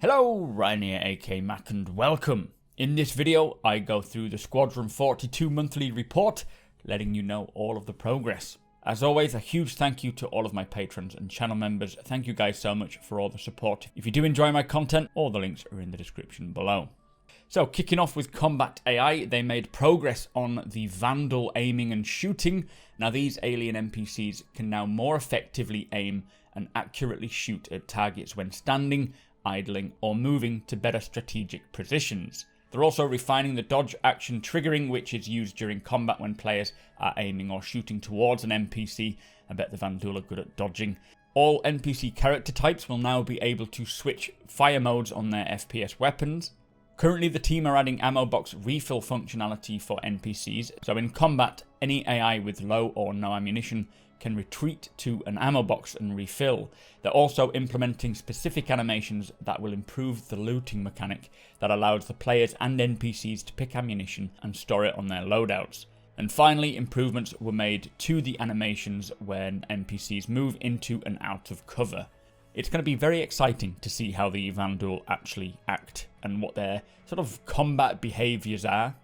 Hello, Ryan here, aka Mac, and welcome. In this video, I go through the Squadron 42 monthly report, letting you know all of the progress. As always, a huge thank you to all of my patrons and channel members. Thank you guys so much for all the support. If you do enjoy my content, all the links are in the description below. So, kicking off with Combat AI, they made progress on the Vanduul aiming and shooting. Now, these alien NPCs can now more effectively aim and accurately shoot at targets when standing, idling, or moving to better strategic positions. They're also refining the dodge action triggering, which is used during combat when players are aiming or shooting towards an NPC. I bet the Vanduul are good at dodging. All NPC character types will now be able to switch fire modes on their FPS weapons. Currently, the team are adding ammo box refill functionality for NPCs, so in combat, any AI with low or no ammunition can retreat to an ammo box and refill. They're also implementing specific animations that will improve the looting mechanic that allows the players and NPCs to pick ammunition and store it on their loadouts. And finally, improvements were made to the animations when NPCs move into and out of cover. It's going to be very exciting to see how the Vanduul actually act and what their sort of combat behaviours are.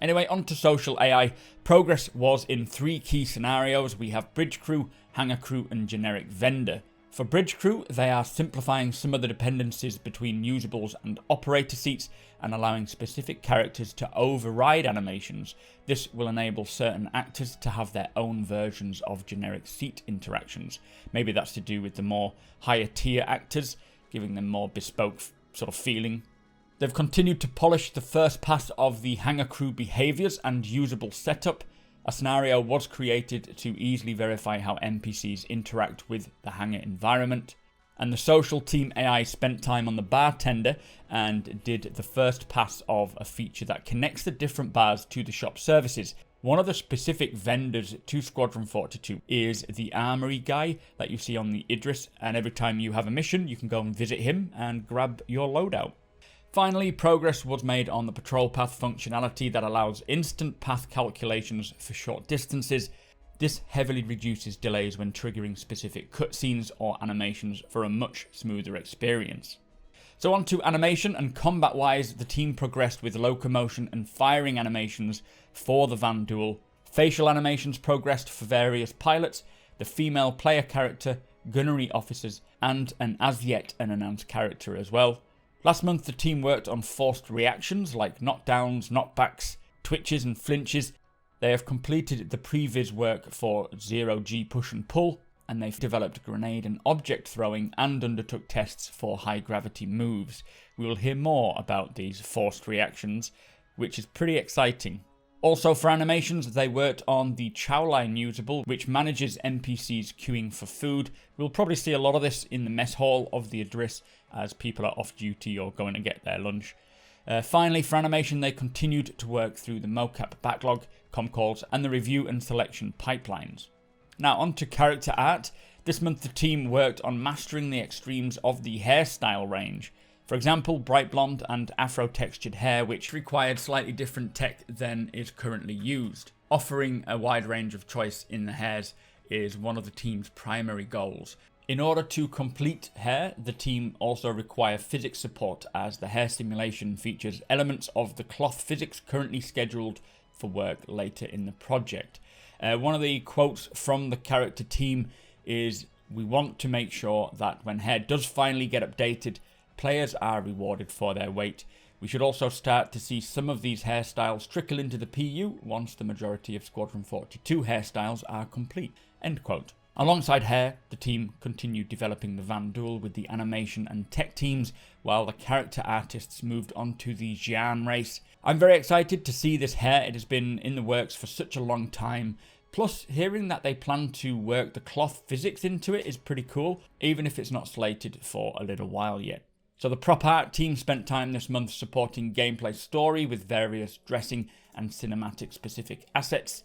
Anyway, on to social AI. Progress was in 3 key scenarios. We have Bridge Crew, Hangar Crew, and Generic Vendor. For Bridge Crew, they are simplifying some of the dependencies between usables and operator seats and allowing specific characters to override animations. This will enable certain actors to have their own versions of generic seat interactions. Maybe that's to do with the more higher tier actors, giving them more bespoke sort of feeling. They've continued to polish the first pass of the Hangar Crew behaviours and usable setup. A scenario was created to easily verify how NPCs interact with the hangar environment. And the social team AI spent time on the bartender and did the first pass of a feature that connects the different bars to the shop services. One of the specific vendors to Squadron 42 is the armory guy that you see on the Idris, and every time you have a mission, you can go and visit him and grab your loadout. Finally, progress was made on the patrol path functionality that allows instant path calculations for short distances. This heavily reduces delays when triggering specific cutscenes or animations for a much smoother experience. So on to animation, and combat-wise, the team progressed with locomotion and firing animations for the Vanduul. Facial animations progressed for various pilots, the female player character, gunnery officers, and an as-yet unannounced character as well. Last month, the team worked on forced reactions like knockdowns, knockbacks, twitches and flinches. They have completed the previs work for zero-G push and pull, and they've developed grenade and object throwing and undertook tests for high gravity moves. We will hear more about these forced reactions, which is pretty exciting. Also for animations, they worked on the Chowline usable, which manages NPCs queuing for food. We'll probably see a lot of this in the mess hall of the Idris as people are off duty or going to get their lunch. Finally, for animation, they continued to work through the mocap backlog, comcalls, and the review and selection pipelines. Now on to character art. This month the team worked on mastering the extremes of the hairstyle range. For example, bright blonde and afro-textured hair, which required slightly different tech than is currently used. Offering a wide range of choice in the hairs is one of the team's primary goals. In order to complete hair, the team also require physics support, as the hair simulation features elements of the cloth physics currently scheduled for work later in the project. One of the quotes from the character team is, "We want to make sure that when hair does finally get updated, players are rewarded for their wait. We should also start to see some of these hairstyles trickle into the PU once the majority of Squadron 42 hairstyles are complete." End quote. Alongside hair, the team continued developing the Vanduul with the animation and tech teams, while the character artists moved on to the Xi'an race. I'm very excited to see this hair. It has been in the works for such a long time. Plus, hearing that they plan to work the cloth physics into it is pretty cool, even if it's not slated for a little while yet. So the prop art team spent time this month supporting gameplay story with various dressing and cinematic specific assets.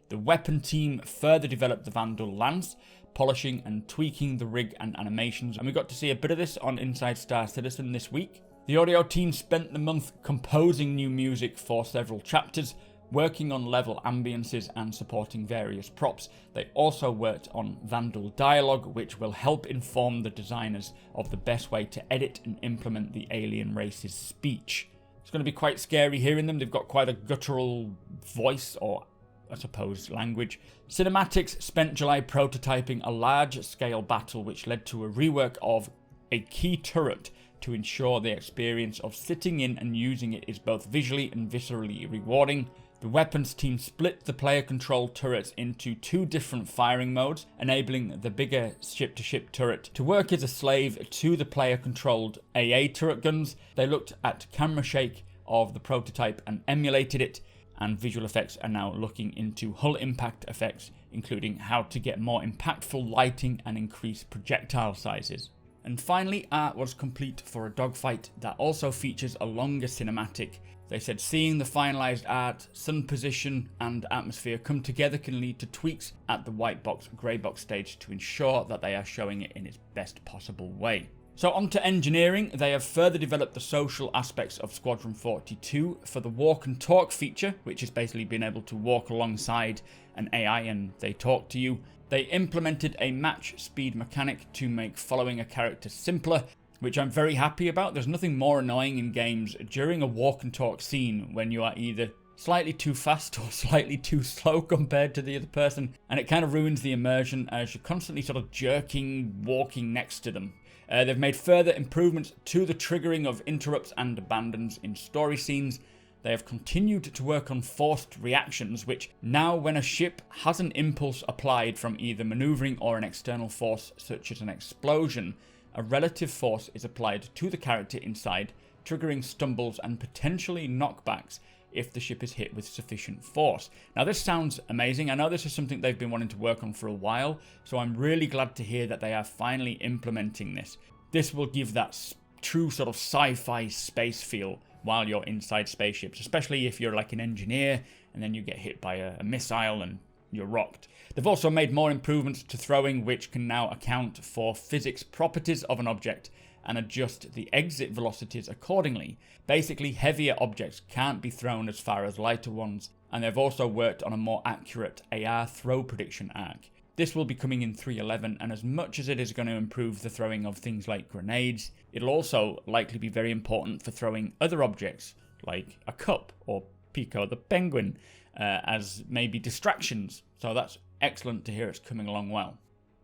The weapon team further developed the Vanduul lance, polishing and tweaking the rig and animations, and we got to see a bit of this on Inside Star Citizen this week. The audio team spent the month composing new music for several chapters, Working on level ambiences and supporting various props, they also worked on Vanduul dialogue, which will help inform the designers of the best way to edit and implement the alien race's speech. It's going to be quite scary hearing them. They've got quite a guttural voice, or I suppose language. Cinematics spent July prototyping a large-scale battle which led to a rework of a key turret to ensure the experience of sitting in and using it is both visually and viscerally rewarding. The weapons team split the player-controlled turrets into 2 different firing modes, enabling the bigger ship-to-ship turret to work as a slave to the player-controlled AA turret guns. They looked at camera shake of the prototype and emulated it, and visual effects are now looking into hull impact effects, including how to get more impactful lighting and increase projectile sizes. And finally, art was complete for a dogfight that also features a longer cinematic. They said seeing the finalized art, sun position and atmosphere come together can lead to tweaks at the white box, grey box stage to ensure that they are showing it in its best possible way. So on to engineering, they have further developed the social aspects of Squadron 42 for the walk and talk feature, which is basically being able to walk alongside an AI and they talk to you. They implemented a match speed mechanic to make following a character simpler, which I'm very happy about. There's nothing more annoying in games during a walk and talk scene when you are either slightly too fast or slightly too slow compared to the other person, and it kind of ruins the immersion as you're constantly sort of jerking, walking next to them. They've made further improvements to the triggering of interrupts and abandons in story scenes. They have continued to work on forced reactions, which now when a ship has an impulse applied from either maneuvering or an external force such as an explosion, a relative force is applied to the character inside, triggering stumbles and potentially knockbacks if the ship is hit with sufficient force. Now this sounds amazing. I know this is something they've been wanting to work on for a while, so I'm really glad to hear that they are finally implementing this. This will give that true sort of sci-fi space feel while you're inside spaceships, especially if you're like an engineer and then you get hit by a missile and you're rocked. They've also made more improvements to throwing, which can now account for physics properties of an object and adjust the exit velocities accordingly. Basically, heavier objects can't be thrown as far as lighter ones, and they've also worked on a more accurate AR throw prediction arc. This will be coming in 3.11, and as much as it is going to improve the throwing of things like grenades, it'll also likely be very important for throwing other objects, like a cup or Pico the penguin, as maybe distractions. So that's excellent to hear it's coming along well.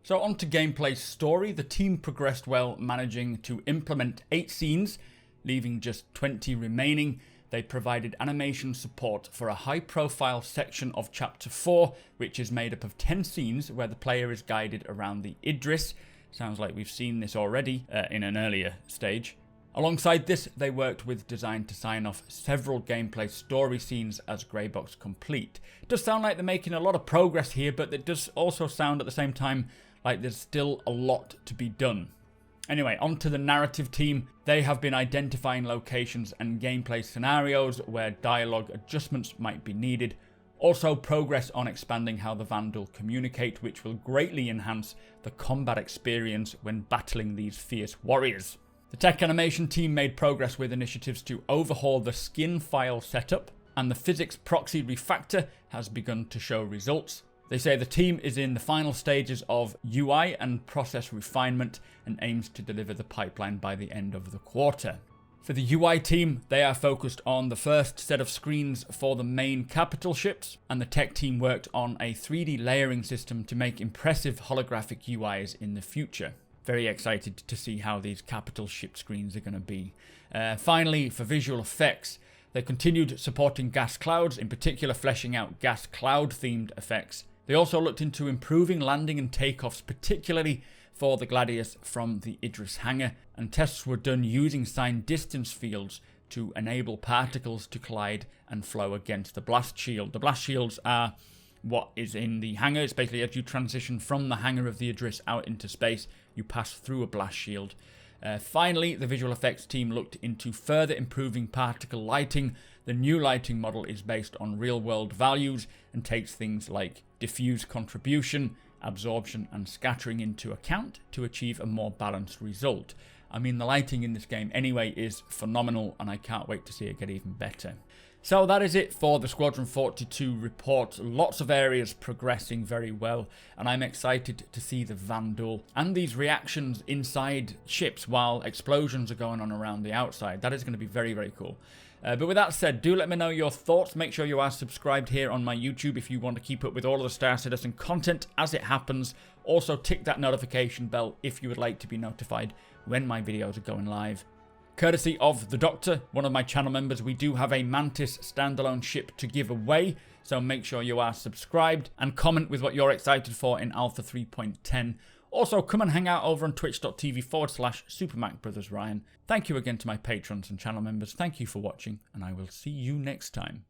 So on to gameplay story. The team progressed well, managing to implement 8 scenes, leaving just 20 remaining. They provided animation support for a high-profile section of Chapter 4, which is made up of 10 scenes where the player is guided around the Idris. Sounds like we've seen this already in an earlier stage. Alongside this, they worked with design to sign off several gameplay story scenes as Greybox complete. It does sound like they're making a lot of progress here, but it does also sound at the same time like there's still a lot to be done. Anyway, on to the narrative team. They have been identifying locations and gameplay scenarios where dialogue adjustments might be needed. Also progress on expanding how the Vanduul communicate, which will greatly enhance the combat experience when battling these fierce warriors. The tech animation team made progress with initiatives to overhaul the skin file setup, and the physics proxy refactor has begun to show results. They say the team is in the final stages of UI and process refinement and aims to deliver the pipeline by the end of the quarter. For the UI team, they are focused on the first set of screens for the main capital ships, and the tech team worked on a 3D layering system to make impressive holographic UIs in the future. Very excited to see how these capital ship screens are going to be. Finally, for visual effects, they continued supporting gas clouds, in particular fleshing out gas cloud themed effects. They also looked into improving landing and takeoffs, particularly for the Gladius from the Idris hangar, and tests were done using signed distance fields to enable particles to collide and flow against the blast shield. The blast shields are what is in the hangar. It's basically as you transition from the hangar of the Idris out into space, you pass through a blast shield. Finally, the visual effects team looked into further improving particle lighting. The new lighting model is based on real-world values and takes things like diffuse contribution, absorption and scattering into account to achieve a more balanced result. I mean, the lighting in this game anyway is phenomenal, and I can't wait to see it get even better. So that is it for the Squadron 42 report. Lots of areas progressing very well, and I'm excited to see the Vanduul and these reactions inside ships while explosions are going on around the outside. That is going to be very, very cool. But with that said, do let me know your thoughts. Make sure you are subscribed here on my YouTube if you want to keep up with all of the Star Citizen content as it happens. Also, tick that notification bell if you would like to be notified when my videos are going live. Courtesy of the Doctor, one of my channel members, we do have a Mantis standalone ship to give away, so make sure you are subscribed and comment with what you're excited for in Alpha 3.10. Also, come and hang out over on twitch.tv/supermacbrothers Ryan. Thank you again to my patrons and channel members. Thank you for watching, and I will see you next time.